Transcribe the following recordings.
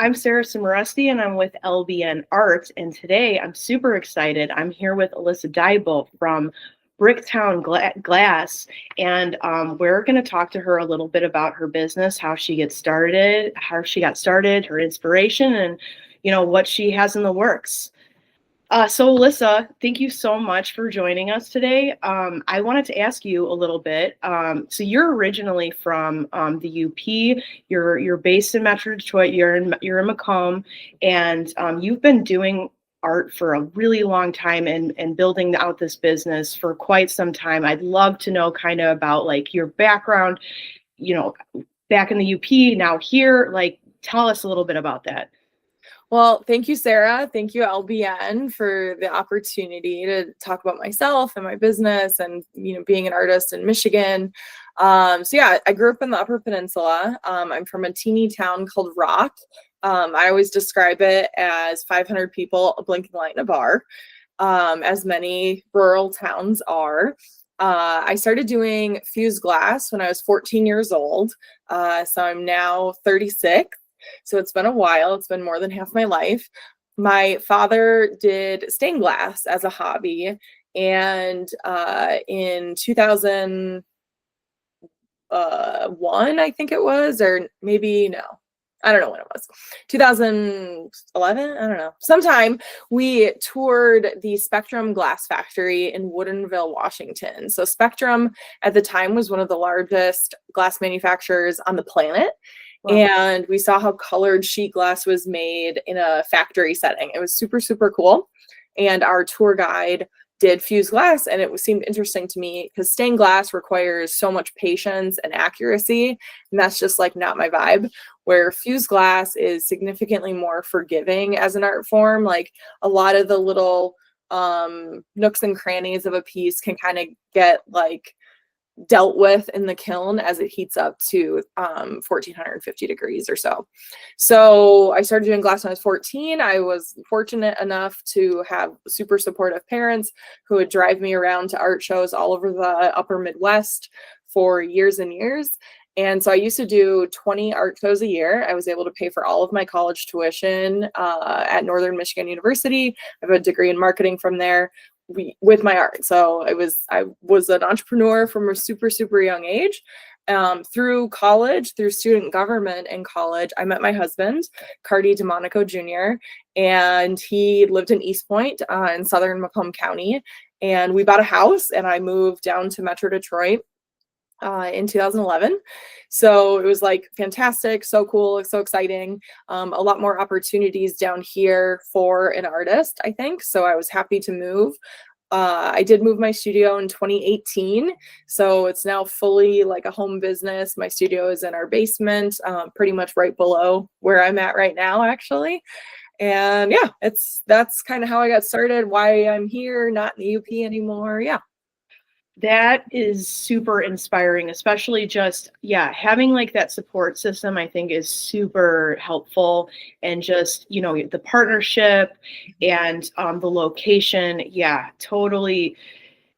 I'm Sarah Simoresti, and I'm with LBN Art. And today I'm super excited. I'm here with Alysa Diebolt from Bricktown Glass, and we're going to talk to her a little bit about her business, how she got started, her inspiration, and what she has in the works. So Alyssa, thank you so much for joining us today. I wanted to ask you a little bit. So you're originally from the UP. You're based in Metro Detroit. You're in Macomb, and you've been doing art for a really long time and building out this business for quite some time. I'd love to know kind of about like your background, back in the UP, now here. Like, tell us a little bit about that. Well, thank you, Sarah. Thank you, LBN, for the opportunity to talk about myself and my business and, being an artist in Michigan. I grew up in the Upper Peninsula. I'm from a teeny town called Rock. I always describe it as 500 people, a blink of the light, and a bar, as many rural towns are. I started doing fused glass when I was 14 years old. So I'm now 36. So it's been a while. It's been more than half my life. My father did stained glass as a hobby. And in 2001, I think it was, or maybe no, I don't know when it was, 2011, I don't know. Sometime we toured the Spectrum glass factory in Woodinville, Washington. So Spectrum at the time was one of the largest glass manufacturers on the planet. Wow. And we saw how colored sheet glass was made in a factory setting. It was super, super cool. And our tour guide did fused glass, and it seemed interesting to me because stained glass requires so much patience and accuracy, and that's just like not my vibe. Where fused glass is significantly more forgiving as an art form. Like a lot of the little nooks and crannies of a piece can kind of get like dealt with in the kiln as it heats up to 1450 degrees or so. So I started doing glass when I was 14. I was fortunate enough to have super supportive parents who would drive me around to art shows all over the upper Midwest for years and years. And so I used to do 20 art shows a year. I was able to pay for all of my college tuition at Northern Michigan University. I have a degree in marketing from there. With my art. So I was an entrepreneur from a super, super young age. Through college, through student government in college, I met my husband, Cardi DeMonico Jr., and he lived in East Point in southern Macomb County. And we bought a house, and I moved down to Metro Detroit in 2011. So it was like fantastic, so cool, so exciting. A lot more opportunities down here for an artist, I think. So I was happy to move. I did move my studio in 2018. So it's now fully like a home business. My studio is in our basement, pretty much right below where I'm at right now, actually. And yeah, that's kind of how I got started, why I'm here, not in the UP anymore. Yeah. That is super inspiring, especially just, having like that support system, I think is super helpful. And just, the partnership and the location. Yeah, totally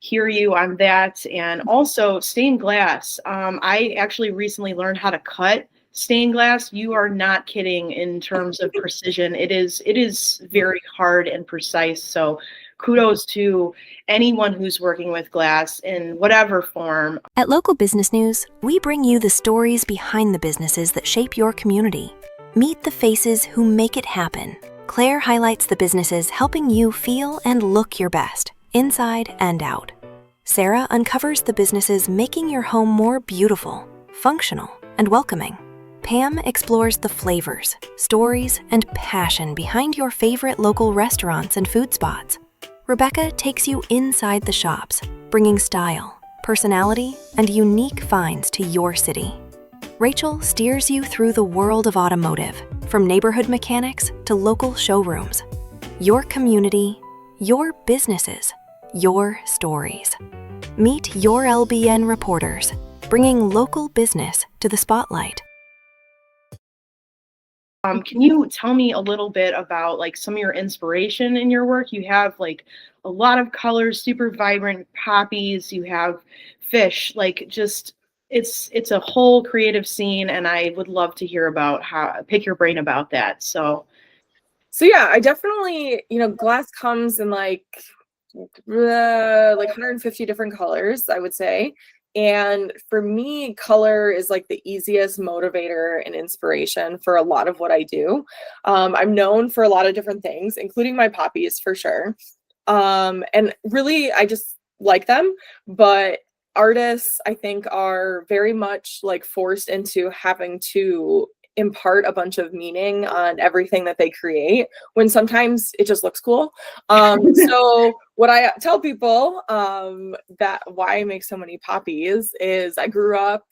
hear you on that. And also stained glass. I actually recently learned how to cut stained glass. You are not kidding in terms of precision. It is very hard and precise. So kudos to anyone who's working with glass in whatever form. At Local Business News, we bring you the stories behind the businesses that shape your community. Meet the faces who make it happen. Claire highlights the businesses helping you feel and look your best, inside and out. Sarah uncovers the businesses making your home more beautiful, functional, and welcoming. Pam explores the flavors, stories, and passion behind your favorite local restaurants and food spots. Rebecca takes you inside the shops, bringing style, personality, and unique finds to your city. Rachel steers you through the world of automotive, from neighborhood mechanics to local showrooms. Your community, your businesses, your stories. Meet your LBN reporters, bringing local business to the spotlight. Can you tell me a little bit about like some of your inspiration in your work? You have like a lot of colors, super vibrant poppies. You have fish, like just it's a whole creative scene, and I would love to hear about pick your brain about that. So yeah, I definitely, glass comes in like 150 different colors, I would say. And for me, color is like the easiest motivator and inspiration for a lot of what I do. I'm known for a lot of different things, including my poppies for sure. And really, I just like them. But artists, I think, are very much like forced into having to impart a bunch of meaning on everything that they create when sometimes it just looks cool. So what I tell people that why I make so many poppies is I grew up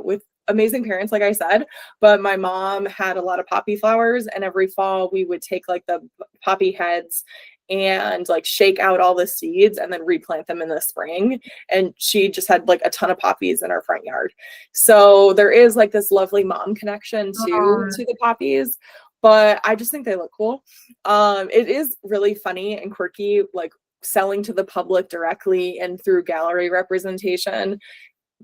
with amazing parents, like I said, but my mom had a lot of poppy flowers, and every fall we would take like the poppy heads and like shake out all the seeds and then replant them in the spring. And she just had like a ton of poppies in our front yard. So there is like this lovely mom connection to the poppies, but I just think they look cool. It is really funny and quirky, like selling to the public directly and through gallery representation.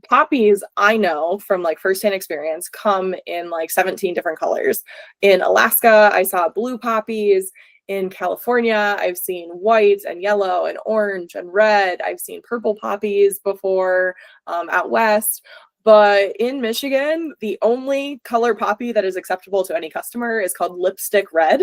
Poppies, I know from like firsthand experience, come in like 17 different colors. In Alaska, I saw blue poppies. In California, I've seen white and yellow and orange and red. I've seen purple poppies before out west. But in Michigan, the only color poppy that is acceptable to any customer is called lipstick red,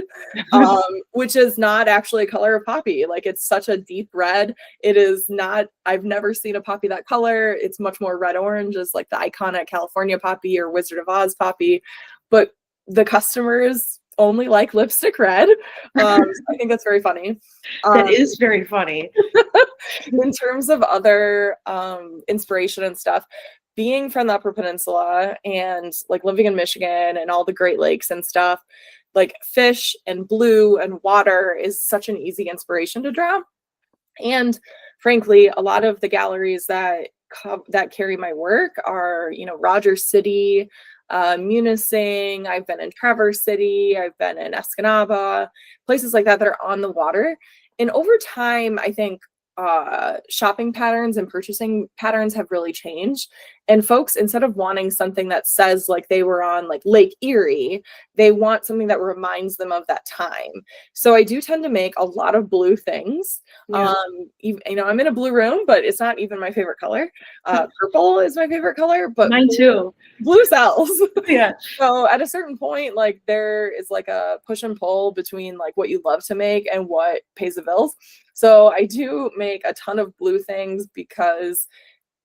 which is not actually a color of poppy. Like, it's such a deep red. It is not, I've never seen a poppy that color. It's much more red-orange, is like the iconic California poppy or Wizard of Oz poppy. But the customers only like lipstick red. I think that's very funny. That is very funny. In terms of other inspiration and stuff, being from the Upper Peninsula and like living in Michigan and all the Great Lakes and stuff, like fish and blue and water is such an easy inspiration to draw. And frankly, a lot of the galleries that carry my work are, Rogers City, Munising. I've been in Traverse City. I've been in Escanaba, places like that are on the water. And over time, I think shopping patterns and purchasing patterns have really changed. And folks, instead of wanting something that says like they were on like Lake Erie, they want something that reminds them of that time. So I do tend to make a lot of blue things. Yeah. I'm in a blue room, but it's not even my favorite color. Purple is my favorite color, but mine too. Blue sells. Yeah. So at a certain point, like there is like a push and pull between like what you love to make and what pays the bills. So I do make a ton of blue things because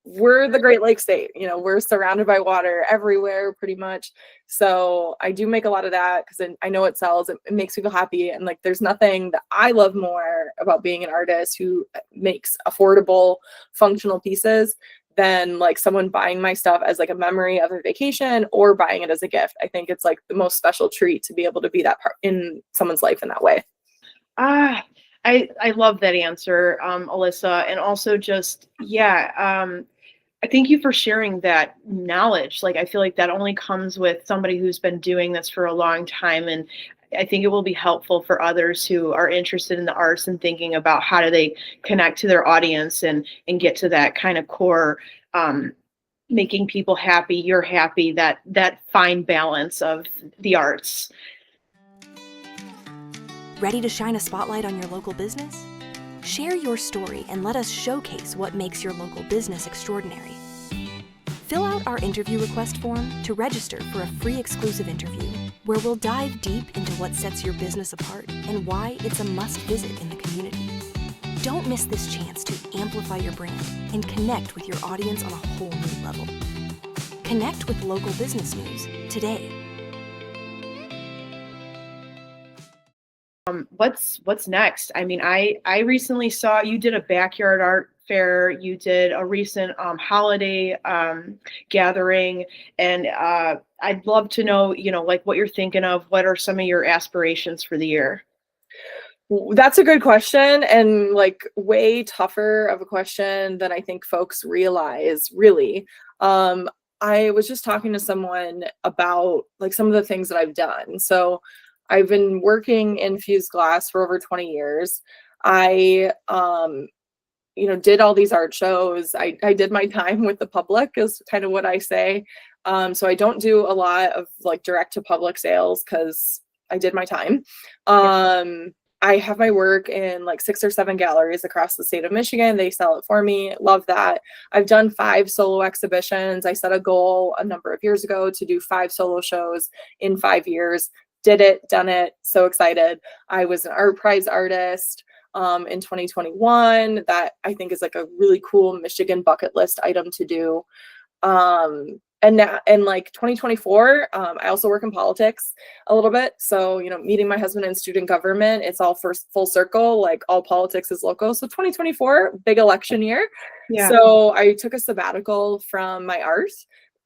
we're the Great Lakes state. We're surrounded by water everywhere pretty much. So I do make a lot of that because I know it sells. It makes people happy. And like, there's nothing that I love more about being an artist who makes affordable, functional pieces than like someone buying my stuff as like a memory of a vacation or buying it as a gift. I think it's like the most special treat to be able to be that part in someone's life in that way. I love that answer, Alysa. And also just, I thank you for sharing that knowledge. Like, I feel like that only comes with somebody who's been doing this for a long time. And I think it will be helpful for others who are interested in the arts and thinking about how do they connect to their audience and get to that kind of core, making people happy, you're happy, that fine balance of the arts. Ready to shine a spotlight on your local business? Share your story and let us showcase what makes your local business extraordinary. Fill out our interview request form to register for a free exclusive interview where we'll dive deep into what sets your business apart and why it's a must visit in the community. Don't miss this chance to amplify your brand and connect with your audience on a whole new level. Connect with local business news today. What's next? I mean, I recently saw you did a backyard art fair. You did a recent holiday gathering, and I'd love to know, like what you're thinking of. What are some of your aspirations for the year? That's a good question, and like way tougher of a question than I think folks realize, really. I was just talking to someone about like some of the things that I've done. So I've been working in fused glass for over 20 years. I did all these art shows. I did my time with the public is kind of what I say. So I don't do a lot of like direct to public sales because I did my time. I have my work in like 6 or 7 galleries across the state of Michigan. They sell it for me. Love that. I've done 5 solo exhibitions. I set a goal a number of years ago to do 5 solo shows in 5 years. Did it, done it. So excited. I was an art prize artist in 2021. That I think is like a really cool Michigan bucket list item to do. And now in like 2024, I also work in politics a little bit. So, meeting my husband in student government, it's all full circle, like all politics is local. So 2024, big election year. Yeah. So I took a sabbatical from my art,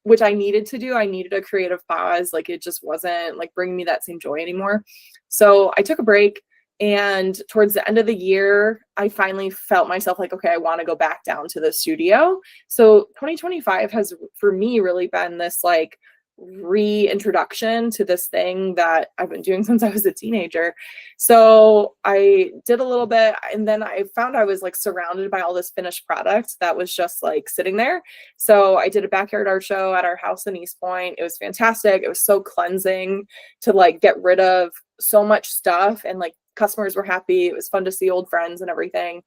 which I needed to do. I needed a creative pause. Like it just wasn't like bringing me that same joy anymore. So I took a break. And towards the end of the year, I finally felt myself like, okay, I want to go back down to the studio. So 2025 has, for me, really been this like reintroduction to this thing that I've been doing since I was a teenager. So I did a little bit, and then I found I was like surrounded by all this finished product that was just like sitting there. So I did a backyard art show at our house in East Point. It was fantastic. It was so cleansing to like get rid of so much stuff, and like customers were happy. It was fun to see old friends and everything.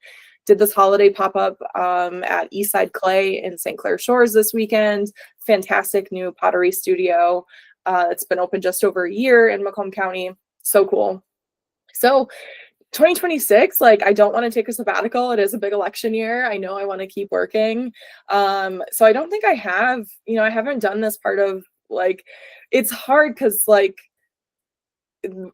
Did this holiday pop-up at Eastside Clay in St. Clair Shores this weekend. Fantastic new pottery studio. It's been open just over a year in Macomb County. So cool. So 2026, like I don't want to take a sabbatical. It is a big election year. I know I want to keep working. So I don't think I have, I haven't done this part of like, it's hard because like,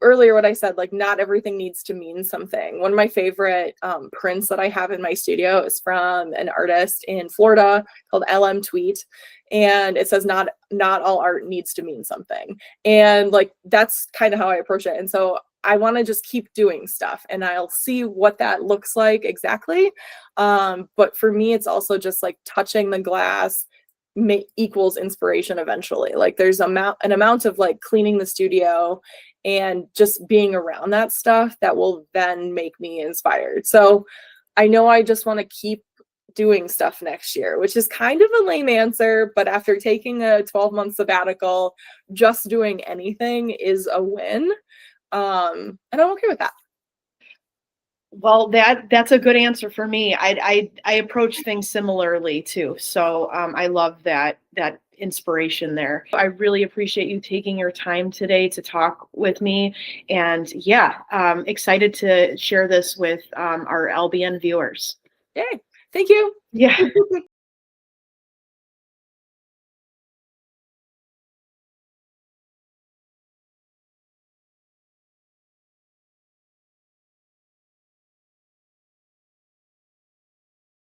earlier what I said, like not everything needs to mean something. One of my favorite prints that I have in my studio is from an artist in Florida called LM Tweet, and it says not all art needs to mean something. And like that's kind of how I approach it. And so I want to just keep doing stuff and I'll see what that looks like exactly. But for me, it's also just like touching the glass equals inspiration eventually. Like there's an amount of like cleaning the studio and just being around that stuff that will then make me inspired. So I know I just want to keep doing stuff next year, which is kind of a lame answer, but after taking a 12-month sabbatical, just doing anything is a win. And I'm okay with that. Well, that's a good answer for me. I approach things similarly too. So I love that inspiration there. I really appreciate you taking your time today to talk with me. And yeah, excited to share this with our LBN viewers. Yay. Thank you. Yeah.